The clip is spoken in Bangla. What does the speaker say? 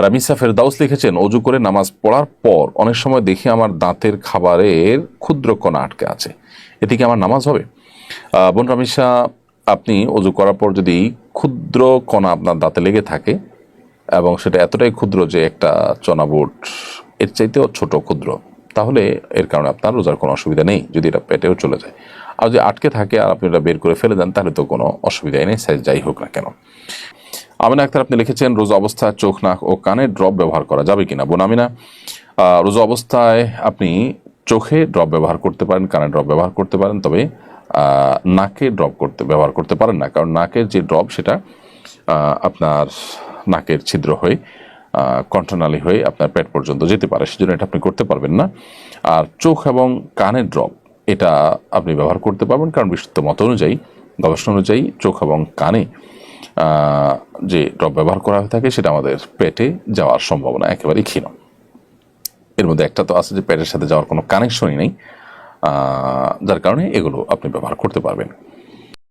রামিসা ফেরদাউস লিখেছেন, অজু করে নামাজ পড়ার পর অনেক সময় দেখি আমার দাঁতের খাবারের ক্ষুদ্র কণা আটকে আছে, এতে কি আমার নামাজ হবে? বোন রামিসা, আপনি অজু করার পর যদি ক্ষুদ্র কণা আপনার দাঁতে লেগে থাকে এবং সেটা এতটাই ক্ষুদ্র যে একটা চনা বুট এর চাইতেও ছোট ক্ষুদ্র, তাহলে এর কারণে আপনার রোজার কোনো অসুবিধা নেই, যদি এটা পেটেও চলে যায়। আর যদি আটকে থাকে আর আপনি এটা বের করে ফেলে দেন তাহলে তো কোনো অসুবিধাই নেই, সাইজ যাই হোক না কেন। আমিনা আক্তার আপনি লিখেছেন, রোজা অবস্থায় চোখ, নাক ও কানে ড্রপ ব্যবহার করা যাবে কিনা? বোন আমিনা, রোজা অবস্থায় আপনি চোখে ড্রপ ব্যবহার করতে পারেন, কানে ড্রপ ব্যবহার করতে পারেন, তবে নাকে ড্রপ ব্যবহার করতে পারেন না, কারণ নাকের যে ড্রপ সেটা আপনার নাকের ছিদ্র হয়ে কণ্ঠনালী হয়ে আপনার পেট পর্যন্ত যেতে পারে, সেজন্য এটা আপনি করতে পারবেন না। আর চোখ এবং কানের ড্রপ এটা আপনি ব্যবহার করতে পারবেন, কারণ বিশুদ্ধ মত অনুযায়ী, গবেষণা অনুযায়ী চোখ এবং কানে যে ড্রপ ব্যবহার করা হয়ে থাকে সেটা আমাদের পেটে যাওয়ার সম্ভাবনা একেবারেই ক্ষীণ। এর মধ্যে একটা তো আছে যে পেটের সাথে যাওয়ার কোনো কানেকশনই নেই, যার কারণে এগুলো আপনি ব্যবহার করতে পারবেন।